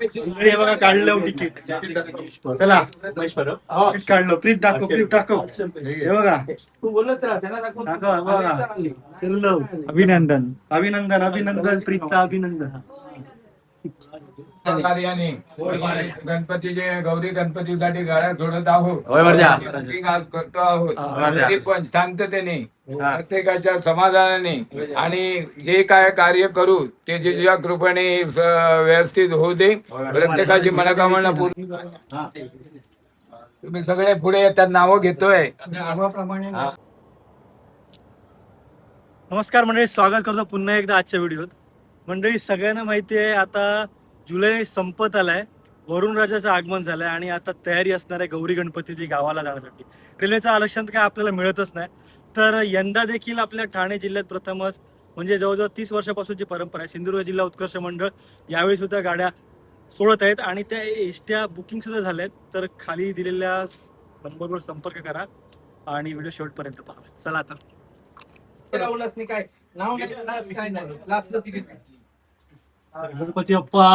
हे बघा काढलं तिकीट. चला तिकीट काढलं. प्रीत दाखव, प्रीत दाखव. हे बघा दाखव बघा. चलो अभिनंदन अभिनंदन अभिनंदन प्रीतचा अभिनंदन. गणपतीचे गौरी गणपतीसाठी गाड्या सोडत आहोत, करतो आहोत. तरी पण शांततेने, प्रत्येकाच्या समाधानाने आणि जे काय कार्य करू ते तुझ्या कृपेने व्यवस्थित होऊ दे. प्रत्येकाची मनोकामना पूर्ण. तुम्ही सगळे पुढे येतात, नावं घेतोय. नमस्कार मंडळी, स्वागत करतो पुन्हा एकदा आजच्या व्हिडिओत. मंडळी सगळ्यांना माहिती आहे आता जुलै संपत आलाय, वरुण राजाचं आगमन झालंय आणि आता तयारी असणार आहे गौरी गणपतीची गावाला जाण्यासाठी. रेल्वेचं आरक्षण काय आपल्याला मिळतच नाही, तर यंदा देखील आपल्या ठाणे जिल्ह्यात प्रथमच म्हणजे जवळजवळ 30 वर्षापासूनची परंपरा आहे, सिंधुदुर्ग जिल्हा उत्कर्ष मंडळ यावेळी सुद्धा गाड्या सोडत आहेत आणि त्या एसट्या बुकिंग सुद्धा झाल्या आहेत. तर खाली दिलेल्या नंबरवर संपर्क करा आणि व्हिडिओ शेवटपर्यंत पहा. चला आता गणपती बाप्पा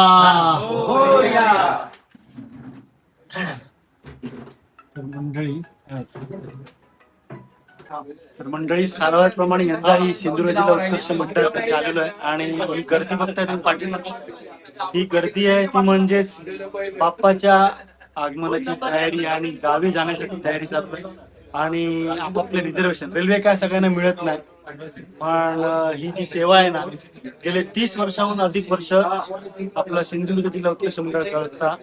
तर मंडळी सारवाप्रमाणे यंदा ही सिंधुदुर्ग जिल्हा उत्कर्ष मंडळाकडे आलेलो आहे आणि ही गर्दी बघताय तुम्ही पाठीमागे. ही गर्दी आहे ती म्हणजेच बाप्पाच्या आगमनाची तयारी आणि गावी जाण्यासाठी तयारी चालू आहे. आणि आपापले रिझर्वेशन रेल्वे काय सगळ्यांना मिळत नाही, पण ही जी सेवा आहे ना, गेले 30 वर्षाहून अधिक वर्ष आपलं सिंधुदुर्ग जिल्हा उत्कर्ष मंडळ करता.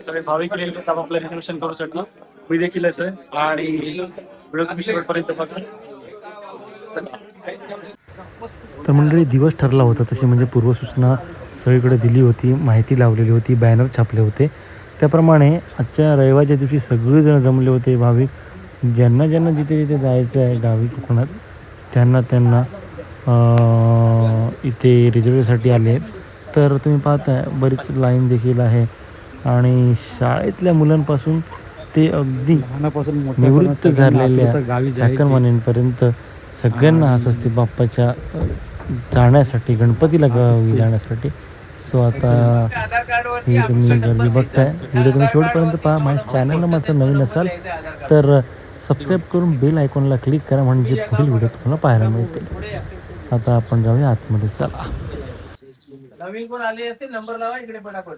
सगळे भाविक रेल्वे आपापलं रिझर्वेशन करूसाठी मी देखील आहे आणि व्हिडिओ तुम्ही शेवटपर्यंत बघा. तर मंडळी दिवस ठरला होता तशी म्हणजे पूर्वसूचना सगळीकडे दिली होती, माहिती लावलेली होती, बॅनर छापले होते. त्याप्रमाणे आजच्या रविवारच्या दिवशी सगळेजण जमले होते भाविक. ज्यांना ज्यांना जिथे जिथे जायचं आहे गावी कोकणात त्यांना इथे रिझर्वेशनसाठी आले आहेत. तर तुम्ही पाहताय बरीच लाईन देखील आहे आणि शाळेतल्या मुलांपासून ते अगदी निवृत्त झालेल्या चाकरमान्यांपर्यंत सगळ्यांना असं असते बाप्पाच्या जाण्यासाठी, गणपतीला गावी जाण्यासाठी. सो आता ही तुम्ही गर्दी बघताय. व्हिडिओ तुम्ही शेवटपर्यंत पहा. माझ्या चॅनलला मात्र नवीन असाल तर सबस्क्राईब करून बेल आयकॉनला क्लिक करा म्हणजे पुढील व्हिडिओ तुम्हाला पाहायला मिळतील. आता आपण जाऊया आतमध्ये. चला नवीन कोण आले असेल नंबर लावा इकडे पटापट.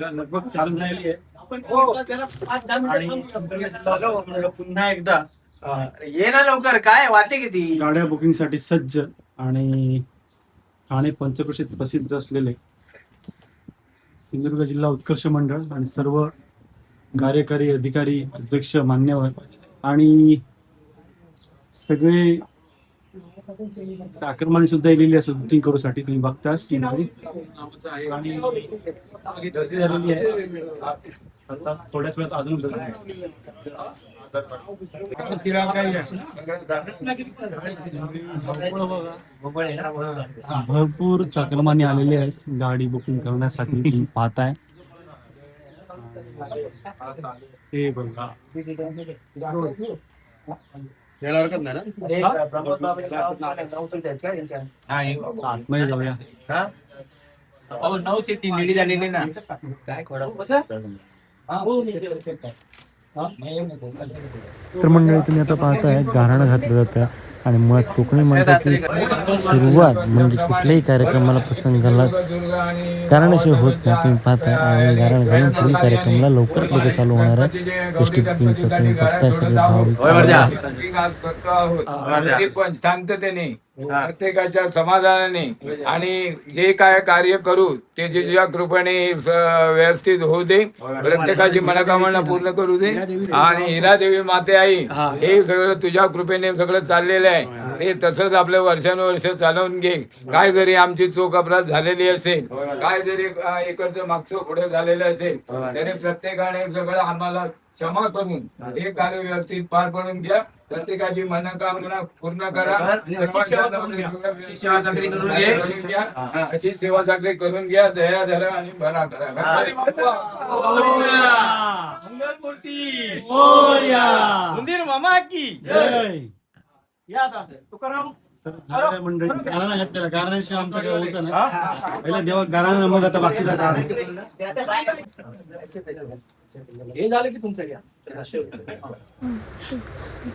लगभग चालू झालेली आहे आणि पुन्हा एकदा ये ना लवकर, काय वाटे किती गाड्या बुकिंग साठी सज्ज. आणि ठाणे पंचक्रोशीत प्रसिद्ध असलेले सिंधुदुर्ग जिल्हा उत्कर्ष मंडळ आणि सर्व कार्यकारी अधिकारी, अध्यक्ष, मान्यवर आणि सगळे चाकरमानी सुद्धा येलेली असतात बुकिंग करूसाठी. तुम्ही बघताच आणि गर्दी झालेली आहे. आता थोड्याच वेळात अजून भरपूर चाकरमानी आलेले आहेत गाडी बुकिंग करण्यासाठी. तुम्ही पाहताय हे बघा. आतमध्ये जाऊया. 9 सीट निडी झालेली ना काय तर मंडळी तुम्ही आता पाहताय गाऱ्हाणं घातलं जातं आणि मुळात कोकणी माणसाची सुरुवात म्हणजे कुठल्याही कार्यक्रमाला प्रसंगाला गाऱ्हाण्याशिवाय होत नाही. तुम्ही पाहताय आणि गाऱ्हाण घालून पुढील कार्यक्रमाला लवकरात लवकर चालू होणार आहे एसटी बुकिंगचं. तुम्ही बघताय सगळे तरी पण शांततेने, प्रत्येकाच्या समाधानाने आणि जे काय कार्य करू ते तुझ्या कृपेने व्यवस्थित होऊ दे. प्रत्येकाची मनोकामना पूर्ण करू दे. आणि हिरादेवी माते आई हे सगळं तुझ्या कृपेने सगळं चाललेलं आहे. हे तसंच आपलं वर्षानुवर्ष चालवून घे. काय जरी आमची चूक अपराध झालेली असेल, काय जरी इकडचं मागचं पुढे झालेलं असेल, तरी प्रत्येकाने सगळं आम्हाला क्षमा करून हे कार्य व्यवस्थित पार पडून घ्या. प्रत्येकाची मनोकामना पूर्ण करा. अशी सेवा चाकरी करून घ्या. दया धरा आणि भरा करा. मंदिर मामा की तुकाराम झालेलं मंडळी गाराणा घातलेला, गाराण्याशिवाय आमचं काय होतं ना. पहिला देवा गाराणा, मग आता बाकीचा गार. हे झालं की तुमचं घ्या.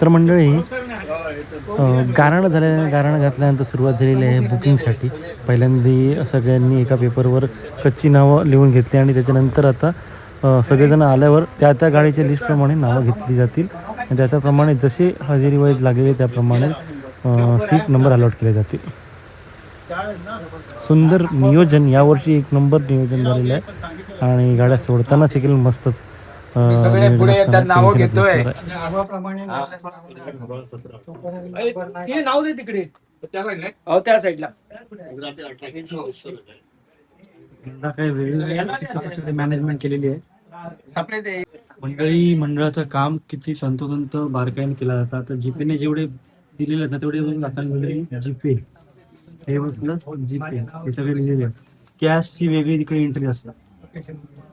तर मंडळी गाराणं झाल्याने गाराणं घातल्यानंतर सुरुवात झालेली आहे बुकिंगसाठी. पहिल्यांदा सगळ्यांनी एका पेपरवर कच्ची नावं लिहून घेतली आणि त्याच्यानंतर आता सगळेजण आल्यावर त्या त्या गाडीच्या लिस्टप्रमाणे नावं घेतली जातील आणि त्याप्रमाणे जसे हजेरी वाईज लागलेले त्याप्रमाणे सीट नंबर अलॉट केले जातील. सुंदर नियोजन, यावर्षी एक नंबर नियोजन झालेलं आहे आणि गाड्या सोडताना देखील मस्तच सगळे पुढे येतात, नावं घेतोय. हे नाव दे तिकडे. हो त्या साईडला. मॅनेजमेंट केलेली आहे. मंडळी, मंडळाचं काम किती तंतोतंत बारकाईने केलं जातं. आता जीपेने जेवढे दिलेले आहेत ना तेवढे आता जीपे हे म्हटलं जीपे हे सगळे लिहिलेले आहेत. कॅशची वेगळी तिकडे एंट्री असतात,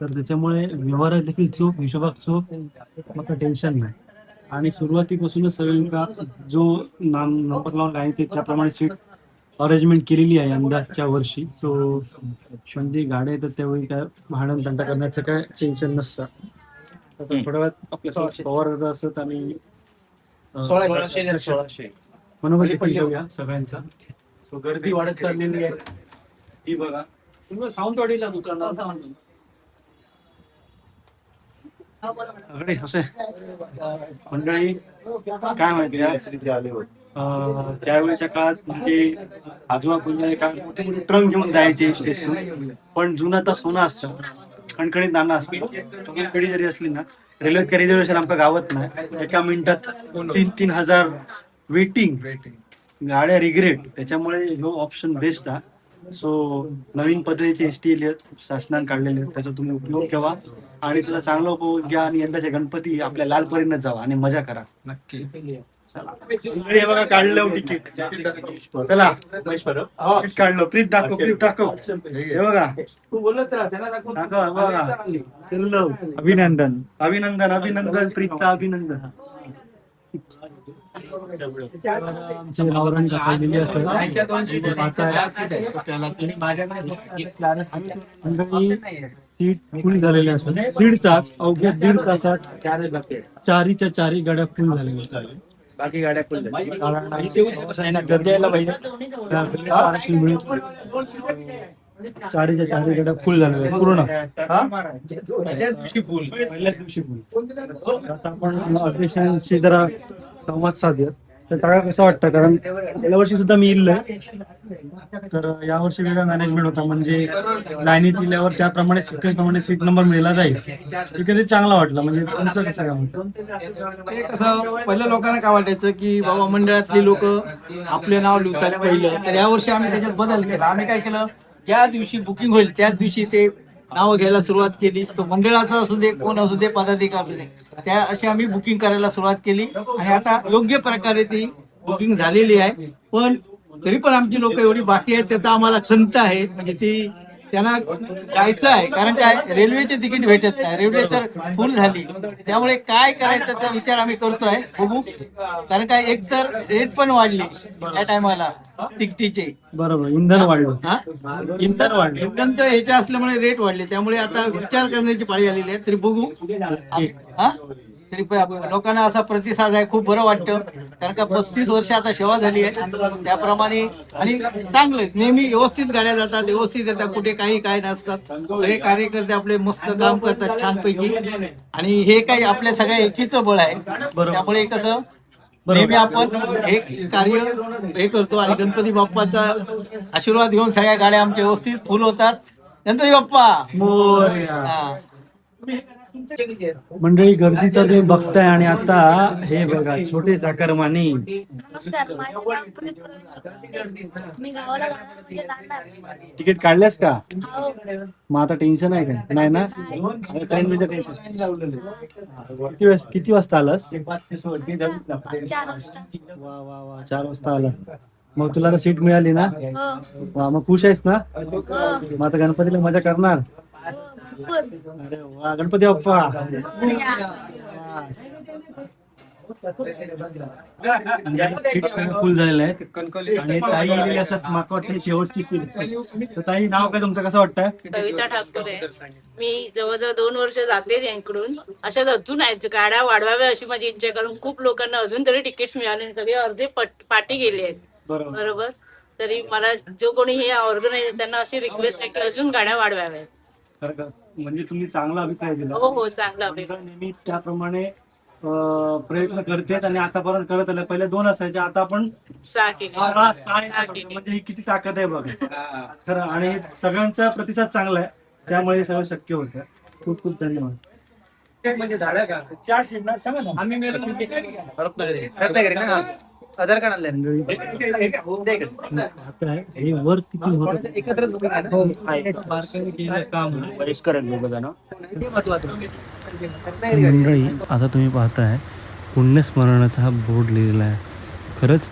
तर त्याच्यामुळे व्यवहारात देखील चूक, हिशोबात चूक, मग टेन्शन नाही. आणि सुरुवातीपासूनच सगळ्यांना जो नंबर लावून आहे ते त्याप्रमाणे सीट अरेंजमेंट केलेली आहे यंदाच्या वर्षी. सो म्हणजे गाड्या येतात त्यावेळी काय भांडण तंटा करण्याचं काय टेन्शन नसतं. थोड्या वेळात आपल्या पवार असत आणि 1600 मनोबल पण घेऊया सगळ्यांचा. सो गर्दी वाढत चाललेली आहे ही बघा. तुम्ही सावंतवाडीला दुकानात अगदी असे मंडळी काय माहिती आहे, त्यावेळेच्या काळात म्हणजे आजोबा पुण्याच्या काळात मोठे मोठे ट्रक घेऊन जायचे स्टेशन. पण जुना तर सोनं असतं, खणखणीत नाणं असतं. कडी जरी असली ना, रेल्वे रिझर्वेशन आमच्या गावात नाही. एका मिनिटात 3-3 हजार वेटिंग, गाड्या रिग्रेट. त्याच्यामुळे हो ऑप्शन बेस्ट आहे. सो नवीन पद्धतीचे ST शासनाने काढलेले आहेत, त्याचा तुम्ही उपयोग ठेवा आणि त्याचा चांगला उपयोग घ्या. आणि यंदाचे गणपती आपल्या लालपरीनं जावा आणि मजा करा नक्की. हे बघा काढलं तिकीट. चला तिकीट काढलं. प्रीत दाखव, प्रीत दाखव. हे बघा तू बोलत राहा, त्याला दाखव. दाखव बघा. चल अभिनंदन, अभिनंदन, अभिनंदन, प्रीतचा अभिनंदन. सीट फुल झालेली असतात. दीड तास, अवघ्या दीड तासात चारीच्या चारी गाड्या फुल झालेल्या. बाकी गाड्या फुल गर्दी यायला पाहिजे. चारीच्या चारी गाड्या फुल झालेल्या पूर्ण. पहिल्याच दिवशी फुल. पहिल्याच दिवशी फुल. आता आपण अध्यक्षांशी जरा संवाद साधूया. तर काका कसं वाटतं, कारण गेल्या वर्षी सुद्धा मी इल्लंय, तर यावर्षी वेगळा मॅनेजमेंट होता. म्हणजे लाईनीत दिल्यावर त्याप्रमाणे प्रमाणे सीट नंबर मिळाला जाईल. हे कधी चांगला वाटलं. म्हणजे तुमचं कसं काय म्हणतं? ते कसं पहिलं लोकांना काय वाटायचं की बाबा मंडळातली लोक आपले नाव लिहितात पहिलं. तर यावर्षी आम्ही त्याच्यात बदल केला. आम्ही काय केलं, ज्या दिवशी बुकिंग होईल त्याच दिवशी ते नाव घ्यायला सुरुवात केली. तो मंडळाचा असू दे, कोण असू दे, पदाधिकारी असू दे, त्या अशी आम्ही बुकिंग करायला सुरुवात केली. आणि आता योग्य प्रकारे ती बुकिंग झालेली आहे. पण तरी पण आमची लोक एवढी बाकी आहेत, त्याचा आम्हाला खंत आहे. म्हणजे ती त्यांना जायचं आहे, कारण काय रेल्वेचे तिकीट भेटत नाही, रेल्वे तर फुल झाली. त्यामुळे काय करायचं त्याचा विचार आम्ही करतोय, बघू. कारण काय एक तर रेट पण वाढली त्या टायमाला तिकिटीचे. बरोबर, इंधन वाढलं. इंधन वाढले, इंधनचं ह्याच्या असल्यामुळे रेट वाढले. त्यामुळे आता विचार करण्याची पाळी आलेली आहे. तरी बघू. हा तरी लोकांना असा प्रतिसाद आहे, खूप बरं वाटतं. कारण का 35 वर्ष आता सेवा झाली आहे त्याप्रमाणे. आणि चांगलं नेहमी व्यवस्थित गाड्या जातात, व्यवस्थित येतात, कुठे काही काय नसतात. सगळे कार्यकर्ते आपले मस्त काम करतात छानपैकी. आणि हे काही आपल्या सगळ्या एकीचं बळ आहे. त्यामुळे कसं नेहमी आपण हे कार्य हे करतो. आणि गणपती बाप्पाचा आशीर्वाद घेऊन सगळ्या गाड्या आमच्या व्यवस्थित फुल होतात. गणपती बाप्पा मोरया. मंडळी गर्दी तर तुम्ही बघताय. आणि आता हे बघा छोटे चाकरमानी. नमस्कार, माझे नाव पुनीत प्रवीण. मी गावाला जाणार. तिकीट काढल्यास का? हो. मग आता टेन्शन आहे का? नाही ना, ट्रेनचं टेन्शन. किती वाजता आलास? 4 वाजता. वा वा वा, 4 वाजता आला. मग तुला सीट मिळाली ना? हो. वा, मग खुश आहेस ना? हो. मग आता गणपतीला मजा करणार? भरपूर. अरे वा, गणपती बाप्पा. मोरया. सीट सगळं फुल झालेलं आहे आणि ताई गेलेली असत माका वाटतं ही शेवटची सीट. तर ताई, नाव काय तुमचं, कसं वाटतंय? कविता ठाकरे. मी जवळजवळ 2 वर्ष जाते यांकडून. अशाच अजून आहेत गाड्या वाढवाव्या अशी माझी इच्छा आहे, कारण खूप लोकांना अजून तरी तिकीट्स मिळाले नाही. सगळे अर्धे पाठी गेले आहेत. बरोबर. तरी मला जो कोणी हे ऑर्गनायझर त्यांना अशी रिक्वेस्ट आहे की अजून गाड्या वाढवाव्या. खरं का? म्हणजे तुम्ही चांगला अभिप्राय दिला. हो चांगला मंडळ नेहमी त्याप्रमाणे प्रयत्न करतेत आणि आतापर्यंत करत आले. पहिले 2 असायचे, आता आपण 6 केले. 6 म्हणजे ही किती ताकद आहे बघा. खरं, आणि सगळ्यांचा प्रतिसाद चांगला आहे, त्यामुळे हे सगळं शक्य होतं. खूप खूप धन्यवाद. म्हणजे झालं का 4 सीट ना, सांगा ना. आम्ही मिळून हे वर किती मंडळी, आता तुम्ही पाहताय पुण्यस्मरणाचा हा बोर्ड लिहिलेला आहे. खरंच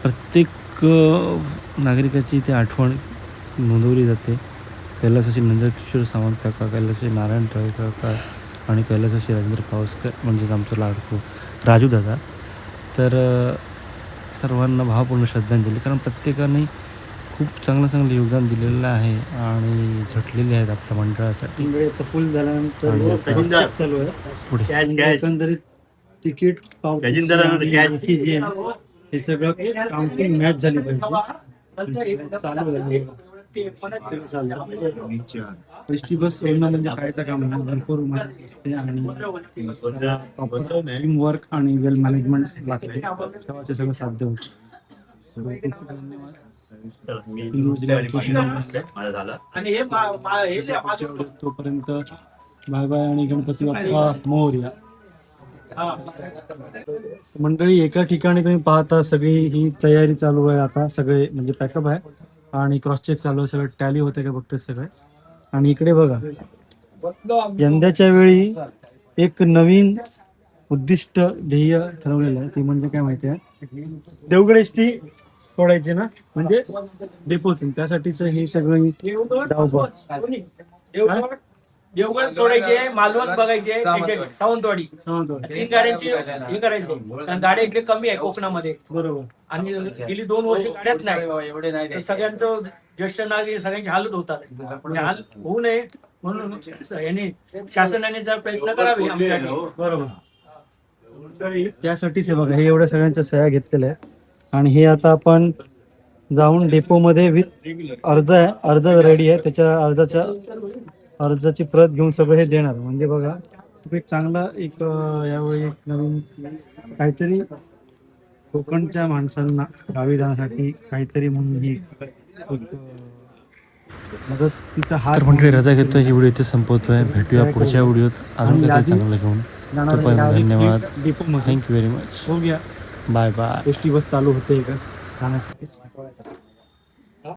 प्रत्येक नागरिकाची इथे आठवण नोंदवली जाते. कैलासाची नंदकिशोर सावंत काका, कैलासाची नारायण टाळे काका आणि कैलासाची राजेंद्र पावसकर म्हणजेच आमचं लाडको राजू दादा. तर सर्वांना भावपूर्ण श्रद्धांजली, कारण प्रत्येकाने खूप चांगलं योगदान दिलेलं आहे आणि झटलेले आहेत आपल्या मंडळासाठी. फुल झाल्यानंतर चालू आहे पुढे एकंदरीत तिकीट हे सगळं काउंटिंग मॅच झाली पाहिजे. चालू आहे. एसटी बस सोडणं म्हणजे खायचं काम नाही. भरपूर मेहनत असते आणि टीम वर्क आणि वेल मॅनेजमेंट लागते, तेव्हा ते सगळं साध्य होतं. आणि तोपर्यंत बाय बाय आणि गणपती बाप्पा मोरया. मंडळी, एका ठिकाणी तुम्ही पाहता सगळी ही तयारी चालू आहे. आता सगळे म्हणजे पॅकअप आहे आणि क्रॉस चेक चालू आहे, सगळं टॅली होते का बघते सगळे. आणि इकडे बघा, यंदाच्या वेळी एक नवीन उद्दिष्ट ध्येय ठरवलेलं आहे. ते म्हणजे काय माहिती आहे, देवगड एसटी सोडायची ना, म्हणजे डेपोतून. त्यासाठीच हे सगळं धावपळ. देवगड सोडायचे, मालवण बघायचे, सावंतवाडी 3 गाड्यांची हे करायची. कारण गाड्या इकडे कमी आहे कोकणामध्ये. बरोबर. आणि गेली 2 वर्ष गाड्यात नाही. तर सगळ्यांचं ज्येष्ठ नागरिक सगळ्यांचे हाल होतात. म्हणजे हाल होऊ नये म्हणून यांनी शासनाने जर प्रयत्न करावे आमच्यासाठी. बरोबर. त्यासाठीच हे बघा, हे एवढ्या सगळ्यांच्या सह्या घेतलेल्या आहेत. आणि हे आता आपण जाऊन डेपोमध्ये विथ अर्ज रेडी आहे, त्याच्या अर्जाची प्रत घेऊन सगळं हे देणार. म्हणजे बघा, एक चांगला यावेळी एक नवीन काहीतरी कोकणच्या माणसांना गावी जाण्यासाठी काहीतरी म्हणून ही मदतीचा हात. तर मंडळी, रजा घेतो, ही व्हिडिओ इथे संपवतोय. भेटूया पुढच्या व्हिडिओत अजून काहीतरी चांगलं घेऊन. तोपर्यंत धन्यवाद. डेपोमध्ये थँक्यू व्हेरी मच. हो गया. Bye bye. एसटी बस चालू होते का जाण्यासाठी.